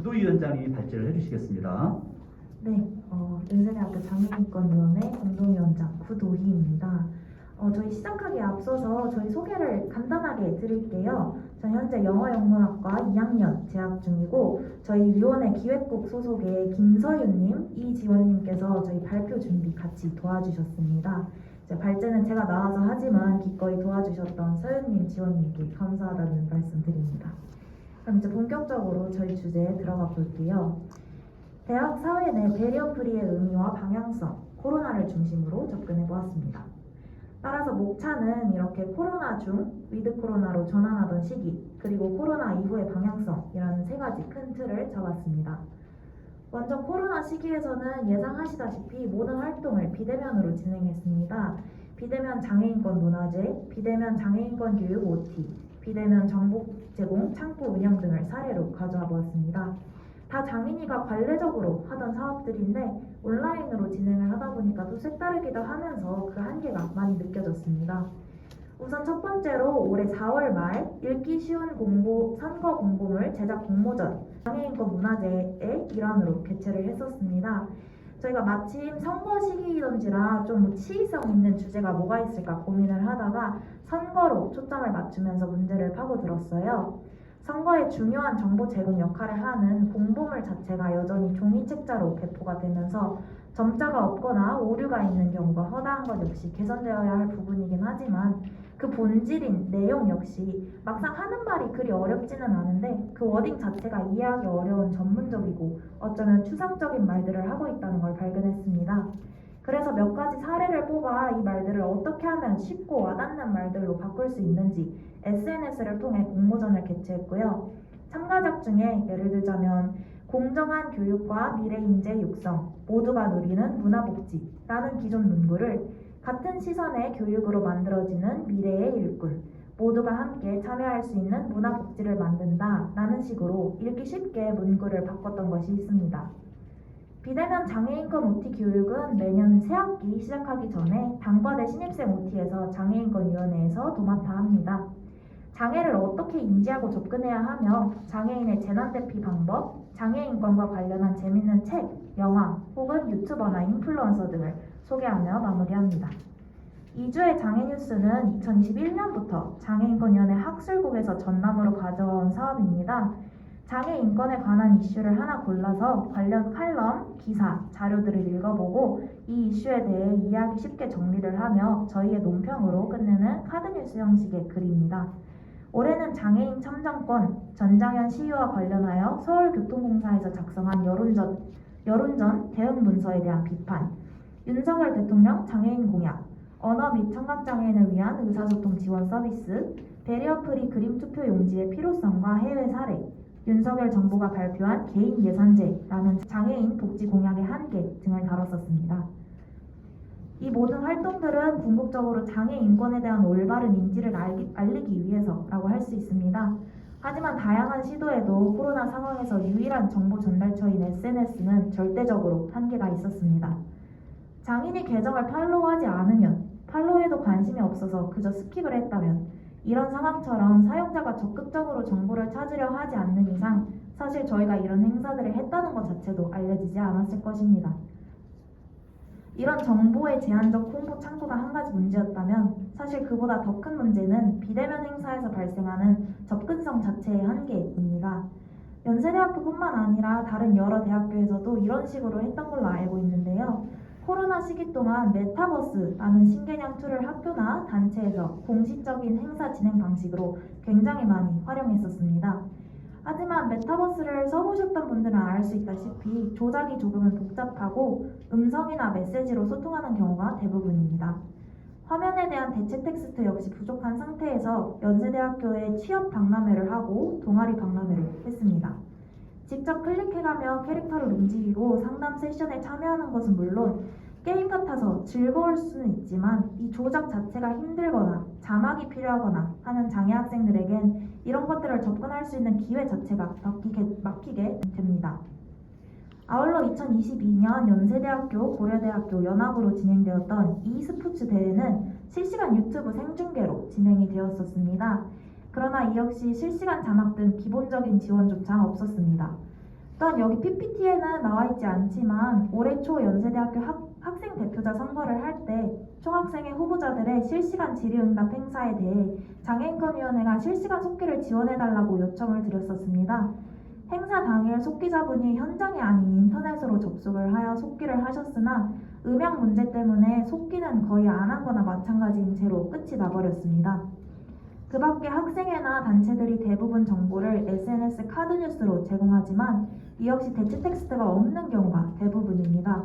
구도위원장이 발제를 해주시겠습니다. 네, 연세대학교 장애인권위원회 공동위원장 구도희입니다. 저희 시작하기에 앞서서 저희 소개를 간단하게 드릴게요. 저 현재 영어영문학과 2학년 재학 중이고 저희 위원회 기획국 소속의 김서윤님, 이지원님께서 저희 발표 준비 같이 도와주셨습니다. 이제 발제는 제가 나와서 하지만 기꺼이 도와주셨던 서윤님, 지원님께 감사하다는 말씀 드립니다. 그럼 이제 본격적으로 저희 주제에 들어가 볼게요. 대학 사회 내 배리어 프리의 의미와 방향성, 코로나를 중심으로 접근해 보았습니다. 따라서 목차는 이렇게 코로나 중, 위드 코로나로 전환하던 시기, 그리고 코로나 이후의 방향성이라는 세 가지 큰 틀을 잡았습니다. 먼저 코로나 시기에서는 예상하시다시피 모든 활동을 비대면으로 진행했습니다. 비대면 장애인권 문화제, 비대면 장애인권 교육 OT, 비대면 정보 제공 창구 운영 등을 사례로 가져와 보았습니다. 다 장인이가 관례적으로 하던 사업들인데 온라인으로 진행을 하다 보니까 또 색다르기도 하면서 그 한계가 많이 느껴졌습니다. 우선 첫 번째로 올해 4월 말 읽기 쉬운 선거 공보물 제작 공모전 장애인권 문화제의 일환으로 개최를 했었습니다. 저희가 마침 선거 시기이던지라 좀 치이성 있는 주제가 뭐가 있을까 고민을 하다가 선거로 초점을 맞추면서 문제를 파고들었어요. 선거에 중요한 정보 제공 역할을 하는 공보물 자체가 여전히 종이책자로 배포가 되면서 점자가 없거나 오류가 있는 경우가 허다한 것 역시 개선되어야 할 부분이긴 하지만 그 본질인 내용 역시 막상 하는 말이 그리 어렵지는 않은데 그 워딩 자체가 이해하기 어려운 전문적이고 어쩌면 추상적인 말들을 하고 있다는 걸 발견했습니다. 그래서 몇 가지 사례를 뽑아 이 말들을 어떻게 하면 쉽고 와닿는 말들로 바꿀 수 있는지 SNS를 통해 공모전을 개최했고요. 참가작 중에 예를 들자면 공정한 교육과 미래인재 육성, 모두가 누리는 문화복지라는 기존 문구를 같은 시선의 교육으로 만들어지는 미래의 일꾼, 모두가 함께 참여할 수 있는 문화복지를 만든다 라는 식으로 읽기 쉽게 문구를 바꿨던 것이 있습니다. 비대면 장애인권 OT 교육은 매년 새학기 시작하기 전에 단과대 신입생 OT에서 장애인권위원회에서 도맡아 합니다. 장애를 어떻게 인지하고 접근해야 하며 장애인의 재난대피 방법, 장애인권과 관련한 재밌는 책, 영화 혹은 유튜버나 인플루언서 등을 소개하며 마무리합니다. 2주의 장애 뉴스는 2021년부터 장애인권위원회 학술국에서 전남으로 가져온 사업입니다. 장애 인권에 관한 이슈를 하나 골라서 관련 칼럼, 기사, 자료들을 읽어보고 이 이슈에 대해 이해하기 쉽게 정리를 하며 저희의 논평으로 끝내는 카드뉴스 형식의 글입니다. 올해는 장애인 참정권, 전장현 시위와 관련하여 서울교통공사에서 작성한 여론전 대응 문서에 대한 비판, 윤석열 대통령 장애인 공약, 언어 및 청각장애인을 위한 의사소통 지원 서비스, 배리어 프리 그림 투표 용지의 필요성과 해외 사례, 윤석열 정부가 발표한 개인 예산제라는 장애인 복지 공약의 한계 등을 다뤘었습니다. 이 모든 활동들은 궁극적으로 장애 인권에 대한 올바른 인지를 알리기 위해서라고 할 수 있습니다. 하지만 다양한 시도에도 코로나 상황에서 유일한 정보 전달처인 SNS는 절대적으로 한계가 있었습니다. 장인이 계정을 팔로우하지 않으면, 팔로우에도 관심이 없어서 그저 스킵을 했다면 이런 상황처럼 사용자가 적극적으로 정보를 찾으려 하지 않는 이상 사실 저희가 이런 행사들을 했다는 것 자체도 알려지지 않았을 것입니다. 이런 정보의 제한적 홍보 창구가 한 가지 문제였다면 사실 그보다 더 큰 문제는 비대면 행사에서 발생하는 접근성 자체의 한계입니다. 연세대학교뿐만 아니라 다른 여러 대학교에서도 이런 식으로 했던 걸로 알고 있는데요. 코로나 시기 동안 메타버스라는 신개념 툴을 학교나 단체에서 공식적인 행사 진행 방식으로 굉장히 많이 활용했었습니다. 하지만 메타버스를 써보셨던 분들은 알 수 있다시피 조작이 조금은 복잡하고 음성이나 메시지로 소통하는 경우가 대부분입니다. 화면에 대한 대체 텍스트 역시 부족한 상태에서 연세대학교에 취업 박람회를 하고 동아리 박람회를 했습니다. 직접 클릭해가며 캐릭터를 움직이고 상담 세션에 참여하는 것은 물론 게임 같아서 즐거울 수는 있지만 이 조작 자체가 힘들거나 자막이 필요하거나 하는 장애 학생들에겐 이런 것들을 접근할 수 있는 기회 자체가 막히게 됩니다. 아울러 2022년 연세대학교, 고려대학교 연합으로 진행되었던 e스포츠 대회는 실시간 유튜브 생중계로 진행이 되었었습니다. 그러나 이 역시 실시간 자막 등 기본적인 지원조차 없었습니다. 또한 여기 PPT에는 나와 있지 않지만 올해 초 연세대학교 학생 대표자 선거를 할 때 총학생회 후보자들의 실시간 질의응답 행사에 대해 장애인권위원회가 실시간 속기를 지원해달라고 요청을 드렸었습니다. 행사 당일 속기자분이 현장이 아닌 인터넷으로 접속을 하여 속기를 하셨으나 음향 문제 때문에 속기는 거의 안 한 거나 마찬가지인 채로 끝이 나버렸습니다. 그 밖에 학생회나 단체들이 대부분 정보를 SNS 카드뉴스로 제공하지만 이 역시 대체 텍스트가 없는 경우가 대부분입니다.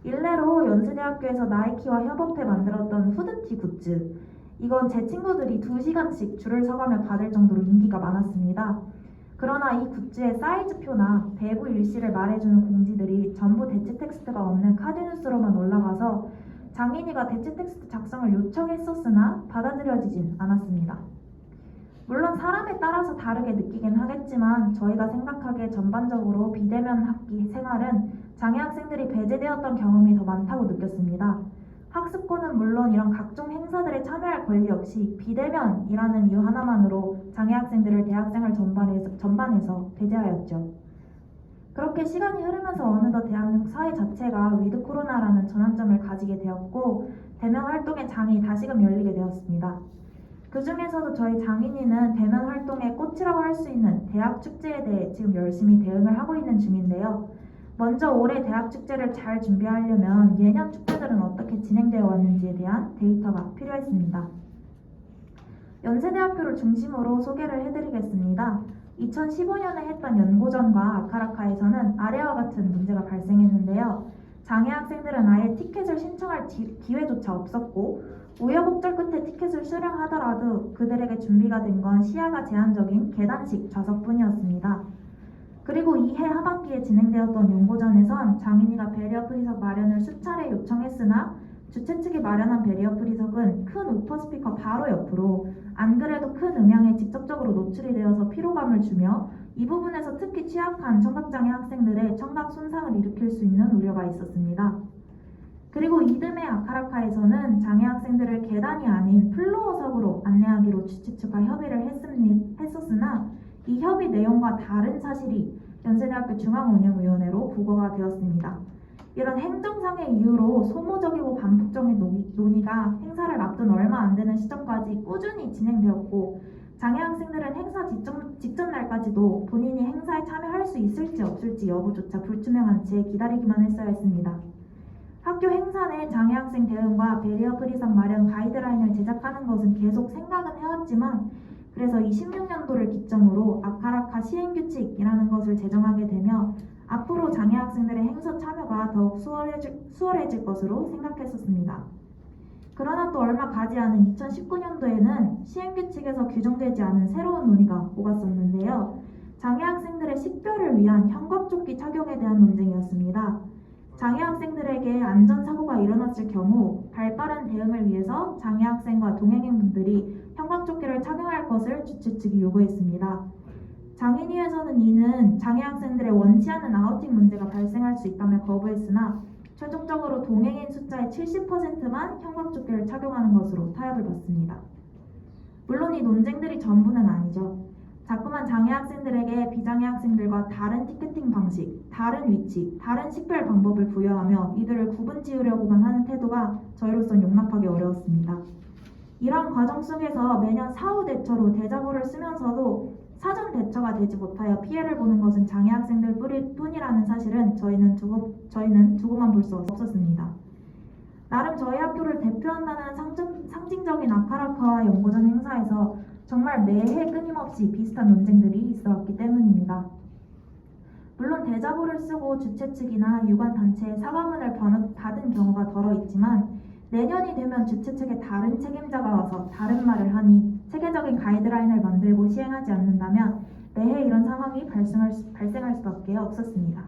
일례로 연세대학교에서 나이키와 협업해 만들었던 후드티 굿즈, 이건 제 친구들이 2시간씩 줄을 서가며 받을 정도로 인기가 많았습니다. 그러나 이 굿즈의 사이즈표나 배부 일시를 말해주는 공지들이 전부 대체 텍스트가 없는 카드뉴스로만 올라가서 장인이가 대체 텍스트 작성을 요청했었으나 받아들여지진 않았습니다. 물론 사람에 따라서 다르게 느끼긴 하겠지만 저희가 생각하기에 전반적으로 비대면 학기 생활은 장애 학생들이 배제되었던 경험이 더 많다고 느꼈습니다. 학습고는 물론 이런 각종 행사들에 참여할 권리 없이 비대면이라는 이유 하나만으로 장애 학생들을 대학생활 전반에서 배제하였죠. 그렇게 시간이 흐르면서 어느덧 대한민국 사회 자체가 위드 코로나라는 전환점을 가지게 되었고 대면 활동의 장이 다시금 열리게 되었습니다. 그 중에서도 저희 장인이는 대면 활동의 꽃이라고 할 수 있는 대학 축제에 대해 지금 열심히 대응을 하고 있는 중인데요. 먼저 올해 대학 축제를 잘 준비하려면 예년 축제들은 어떻게 진행되어 왔는지에 대한 데이터가 필요했습니다. 연세대학교를 중심으로 소개를 해드리겠습니다. 2015년에 했던 연고전과 아카라카에서는 아래와 같은 문제가 발생했는데요. 장애 학생들은 아예 티켓을 신청할 기회조차 없었고 우여곡절 끝에 티켓을 수령하더라도 그들에게 준비가 된 건 시야가 제한적인 계단식 좌석뿐이었습니다. 그리고 이해 하반기에 진행되었던 연고전에선 장인이가 베리어 프리석 마련을 수차례 요청했으나 주최 측이 마련한 베리어 프리석은 큰 우퍼 스피커 바로 옆으로 안 그래도 큰 음향에 직접적으로 노출이 되어서 피로감을 주며 이 부분에서 특히 취약한 청각장애 학생들의 청각 손상을 일으킬 수 있는 우려가 있었습니다. 그리고 이듬해 아카라카에서는 장애 학생들을 계단이 아닌 플로어석으로 안내하기로 주최 측과 협의를 했었으나 이 협의 내용과 다른 사실이 연세대학교 중앙운영위원회로 보고가 되었습니다. 이런 행정상의 이유로 소모적이고 반복적인 논의가 행사를 앞둔 얼마 안 되는 시점까지 꾸준히 진행되었고 장애 학생들은 행사 직전 날까지도 본인이 행사에 참여할 수 있을지 없을지 여부조차 불투명한 채 기다리기만 했어야 했습니다. 학교 행사 내 장애 학생 대응과 베리어 프리석 마련 가이드라인을 제작하는 것은 계속 생각은 해왔지만 그래서 26년도를 기점으로 아카라카 시행규칙이라는 것을 제정하게 되며 앞으로 장애 학생들의 행사 참여가 더욱 수월해질 것으로 생각했었습니다. 그러나 또 얼마 가지 않은 2019년도에는 시행규칙에서 규정되지 않은 새로운 논의가 오갔었는데요. 장애 학생들의 식별을 위한 형광조끼 착용에 대한 논쟁이었습니다. 장애 학생들에게 안전사고가 일어났을 경우 발빠른 대응을 위해서 장애 학생과 동행인분들이 형광조끼를 착용할 것을 주최 측이 요구했습니다. 장인위에서는 이는 장애 학생들의 원치 않은 아우팅 문제가 발생할 수 있다며 거부했으나 최종적으로 동행인 숫자의 70%만 형광조끼를 착용하는 것으로 타협을 봤습니다. 물론 이 논쟁들이 전부는 아니죠. 자꾸만 장애 학생들에게 비장애 학생들과 다른 티켓팅 방식, 다른 위치, 다른 식별 방법을 부여하며 이들을 구분 지으려고만 하는 태도가 저희로선 용납하기 어려웠습니다. 이러한 과정 속에서 매년 사후 대처로 대자보를 쓰면서도 사전 대처가 되지 못하여 피해를 보는 것은 장애 학생들 뿐이라는 사실은 저희는 두고만 볼 수 없었습니다. 나름 저희 학교를 대표한다는 상징적인 아카라카와 연고전 행사에서 정말 매해 끊임없이 비슷한 논쟁들이 있어왔기 때문입니다. 물론 대자보를 쓰고 주최 측이나 유관 단체의 사과문을 받은 경우가 덜어 있지만 내년이 되면 주최 측의 다른 책임자가 와서 다른 말을 하니 체계적인 가이드라인을 만들고 시행하지 않는다면 매해 이런 상황이 발생할 수밖에 없었습니다.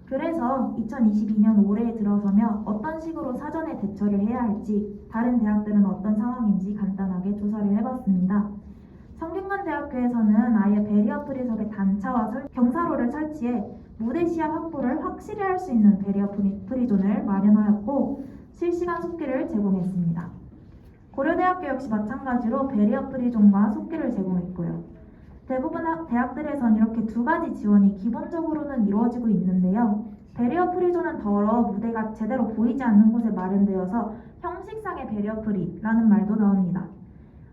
그래서 2022년 올해에 들어서며 어떤 식으로 사전에 대처를 해야 할지 다른 대학들은 어떤 상황인지 간단하게 조사를 해봤습니다. 성균관대학교에서는 아예 베리어 프리석에 단차와 경사로를 설치해 무대 시야 확보를 확실히 할 수 있는 베리어 프리존을 마련하였고 실시간 속기를 제공했습니다. 고려대학교 역시 마찬가지로 베리어 프리존과 속기를 제공했고요. 대부분 대학들에선 이렇게 두 가지 지원이 기본적으로는 이루어지고 있는데요. 배리어 프리존은 더러 무대가 제대로 보이지 않는 곳에 마련되어서 형식상의 배리어 프리라는 말도 나옵니다.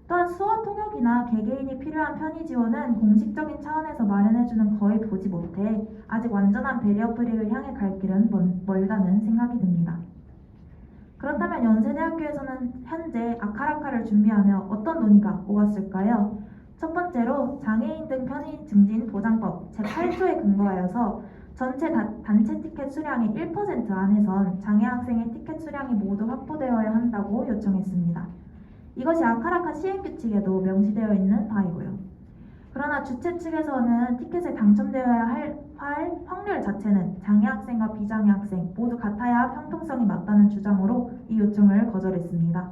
또한 수어 통역이나 개개인이 필요한 편의 지원은 공식적인 차원에서 마련해주는 거의 보지 못해 아직 완전한 배리어 프리를 향해 갈 길은 멀다는 생각이 듭니다. 그렇다면 연세대학교에서는 현재 아카라카를 준비하며 어떤 논의가 오갔을까요? 첫 번째로 장애인 등 편의 증진 보장법 제8조에 근거하여서 전체 단체 티켓 수량의 1% 안에선 장애 학생의 티켓 수량이 모두 확보되어야 한다고 요청했습니다. 이것이 아카라카 시행 규칙에도 명시되어 있는 바이고요. 그러나 주최 측에서는 티켓에 당첨되어야 할 확률 자체는 장애 학생과 비장애 학생 모두 같아야 형평성이 맞다는 주장으로 이 요청을 거절했습니다.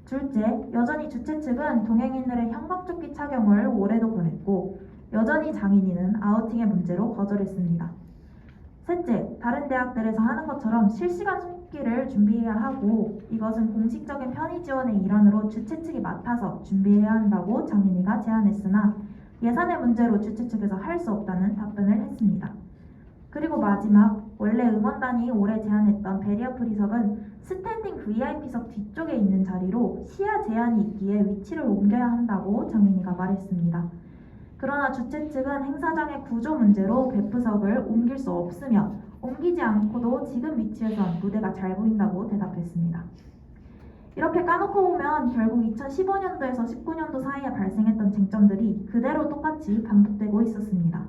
둘째, 여전히 주최 측은 동행인들의 형광조끼 착용을 올해도 권했고 여전히 장애인은 아우팅의 문제로 거절했습니다. 셋째, 다른 대학들에서 하는 것처럼 실시간 속기를 준비해야 하고 이것은 공식적인 편의 지원의 일환으로 주최 측이 맡아서 준비해야 한다고 장인이가 제안했으나 예산의 문제로 주최 측에서 할 수 없다는 답변을 했습니다. 그리고 마지막, 원래 응원단이 올해 제안했던 배리어 프리석은 스탠딩 VIP석 뒤쪽에 있는 자리로 시야 제한이 있기에 위치를 옮겨야 한다고 장인이가 말했습니다. 그러나 주최 측은 행사장의 구조 문제로 배프석을 옮길 수 없으며 옮기지 않고도 지금 위치에선 무대가 잘 보인다고 대답했습니다. 이렇게 까놓고 보면 결국 2015년도에서 19년도 사이에 발생했던 쟁점들이 그대로 똑같이 반복되고 있었습니다.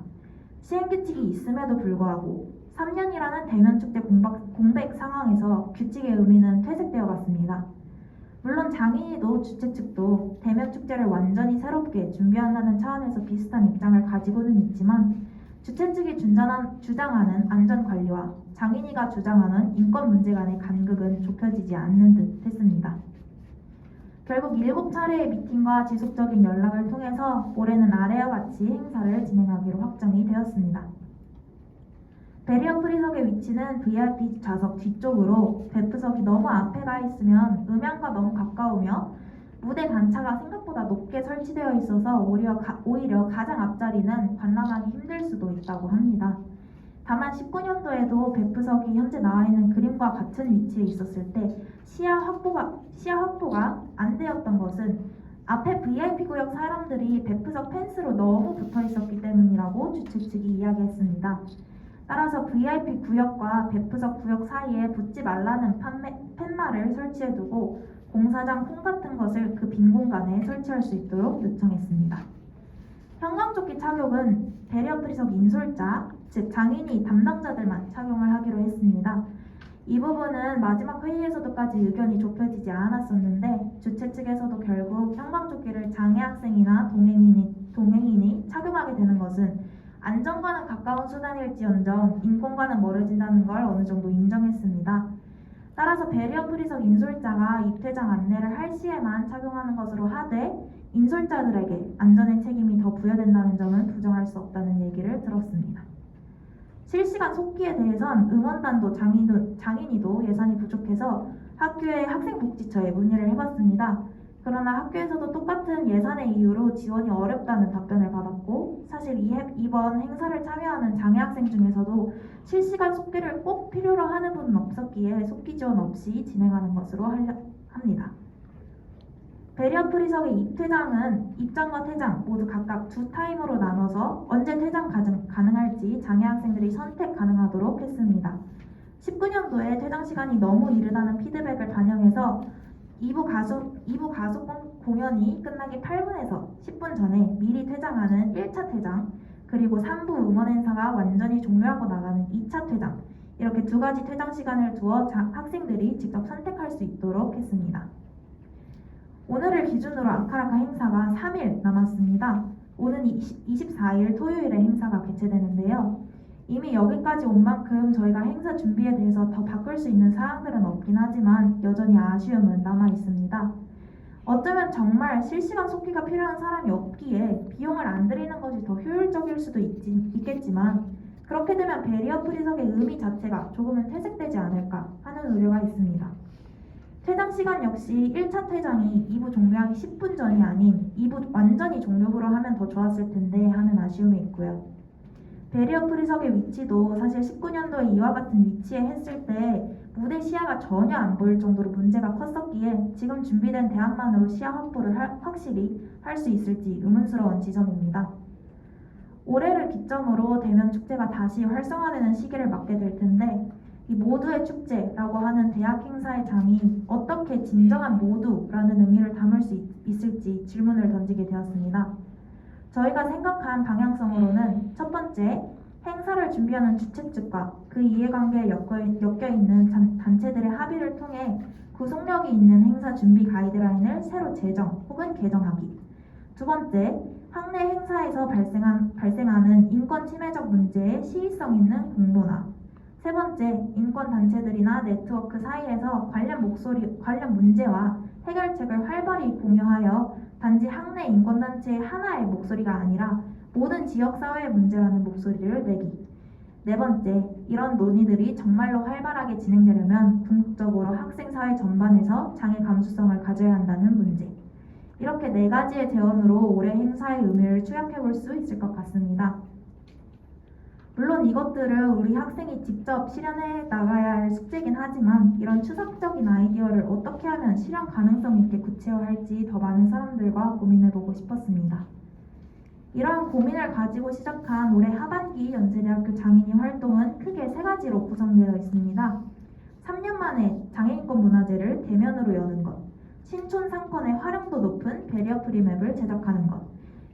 시행규칙이 있음에도 불구하고 3년이라는 대면축제 공백 상황에서 규칙의 의미는 퇴색되어 갔습니다. 물론 장인이도 주최 측도 대면축제를 완전히 새롭게 준비한다는 차원에서 비슷한 입장을 가지고는 있지만 주최 측이 주장하는 안전관리와 장인이가 주장하는 인권 문제 간의 간극은 좁혀지지 않는 듯 했습니다. 결국 7차례의 미팅과 지속적인 연락을 통해서 올해는 아래와 같이 행사를 진행하기로 확정이 되었습니다. 배리어 프리석의 위치는 VIP 좌석 뒤쪽으로 배프석이 너무 앞에 가 있으면 음향과 너무 가까우며 무대 단차가 생각보다 높게 설치되어 있어서 오히려 가장 앞자리는 관람하기 힘들 수도 있다고 합니다. 다만 19년도에도 배프석이 현재 나와 있는 그림과 같은 위치에 있었을 때 시야 확보가 안 되었던 것은 앞에 VIP 구역 사람들이 배프석 펜스로 너무 붙어 있었기 때문이라고 주최 측이 이야기했습니다. 따라서 VIP 구역과 배프석 구역 사이에 붙지 말라는 팻말을 설치해두고 공사장 콩 같은 것을 그 빈 공간에 설치할 수 있도록 요청했습니다. 형광조끼 착용은 배리어 프리석 인솔자, 즉 장인이 담당자들만 착용을 하기로 했습니다. 이 부분은 마지막 회의에서도까지 의견이 좁혀지지 않았었는데 주최 측에서도 결국 형광조끼를 장애 학생이나 동행인이 착용하게 되는 것은 안전과는 가까운 수단일지언정 인권과는 멀어진다는 걸 어느 정도 인정했습니다. 따라서 배리어 프리석 인솔자가 입퇴장 안내를 할 시에만 착용하는 것으로 하되 인솔자들에게 안전의 책임이 더 부여된다는 점은 부정할 수 없다는 얘기를 들었습니다. 실시간 속기에 대해선 응원단도 장인이도 예산이 부족해서 학교의 학생복지처에 문의를 해봤습니다. 그러나 학교에서도 똑같은 예산의 이유로 지원이 어렵다는 답변을 받았고 사실 이번 행사를 참여하는 장애 학생 중에서도 실시간 속기를 꼭 필요로 하는 분은 없었기에 속기 지원 없이 진행하는 것으로 합니다. 배리어 프리석의 입퇴장은 입장과 퇴장 모두 각각 2타임으로 나눠서 언제 퇴장 가능할지 장애 학생들이 선택 가능하도록 했습니다. 19년도에 퇴장 시간이 너무 이르다는 피드백을 반영해서 2부 가속 공연이 끝나기 8분에서 10분 전에 미리 퇴장하는 1차 퇴장, 그리고 3부 응원 행사가 완전히 종료하고 나가는 2차 퇴장, 이렇게 두 가지 퇴장 시간을 두어 학생들이 직접 선택할 수 있도록 했습니다. 오늘을 기준으로 아카라카 행사가 3일 남았습니다. 오는 24일 토요일에 행사가 개최되는데요. 이미 여기까지 온 만큼 저희가 행사 준비에 대해서 더 바꿀 수 있는 사항들은 없긴 하지만 여전히 아쉬움은 남아 있습니다. 어쩌면 정말 실시간 속기가 필요한 사람이 없기에 비용을 안 들이는 것이 더 효율적일 수도 있겠지만 그렇게 되면 배리어 프리석의 의미 자체가 조금은 퇴색되지 않을까 하는 우려가 있습니다. 퇴장 시간 역시 1차 퇴장이 2부 종료하기 10분 전이 아닌 2부 완전히 종료 후로 하면 더 좋았을 텐데 하는 아쉬움이 있고요. 베리어 프리석의 위치도 사실 19년도에 이와 같은 위치에 했을 때 무대 시야가 전혀 안 보일 정도로 문제가 컸었기에 지금 준비된 대안만으로 시야 확보를 확실히 할 수 있을지 의문스러운 지점입니다. 올해를 기점으로 대면 축제가 다시 활성화되는 시기를 맞게 될 텐데 이 모두의 축제라고 하는 대학 행사의 장이 어떻게 진정한 모두라는 의미를 담을 수 있을지 질문을 던지게 되었습니다. 저희가 생각한 방향성으로는 첫 번째, 행사를 준비하는 주최 측과 그 이해관계에 엮여있는 단체들의 합의를 통해 구속력이 있는 행사 준비 가이드라인을 새로 제정 혹은 개정하기. 두 번째, 학내 행사에서 발생하는 인권 침해적 문제의 시의성 있는 공론화. 세 번째, 인권 단체들이나 네트워크 사이에서 관련 문제와 해결책을 활발히 공유하여 단지 학내 인권단체의 하나의 목소리가 아니라 모든 지역사회의 문제라는 목소리를 내기. 네 번째, 이런 논의들이 정말로 활발하게 진행되려면 궁극적으로 학생사회 전반에서 장애 감수성을 가져야 한다는 문제. 이렇게 네 가지의 대안으로 올해 행사의 의미를 추격해 볼 수 있을 것 같습니다. 물론 이것들을 우리 학생이 직접 실현해 나가야 할 숙제긴 하지만 이런 추상적인 아이디어를 어떻게 하면 실현 가능성 있게 구체화할지 더 많은 사람들과 고민해보고 싶었습니다. 이러한 고민을 가지고 시작한 올해 하반기 연세대학교 장인이 활동은 크게 세 가지로 구성되어 있습니다. 3년 만에 장애인권 문화제를 대면으로 여는 것, 신촌 상권의 활용도 높은 베리어 프리 맵을 제작하는 것,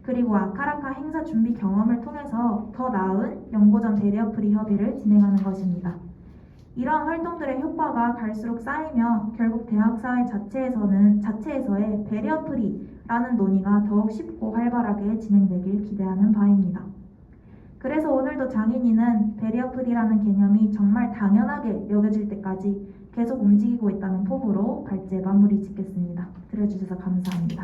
그리고 아카라카 행사 준비 경험을 통해서 더 나은 연고전 베리어 프리 협의를 진행하는 것입니다. 이러한 활동들의 효과가 갈수록 쌓이며 결국 대학사회 자체에서의 베리어 프리라는 논의가 더욱 쉽고 활발하게 진행되길 기대하는 바입니다. 그래서 오늘도 장인이는 베리어 프리라는 개념이 정말 당연하게 여겨질 때까지 계속 움직이고 있다는 포부로 발제 마무리 짓겠습니다. 들어주셔서 감사합니다.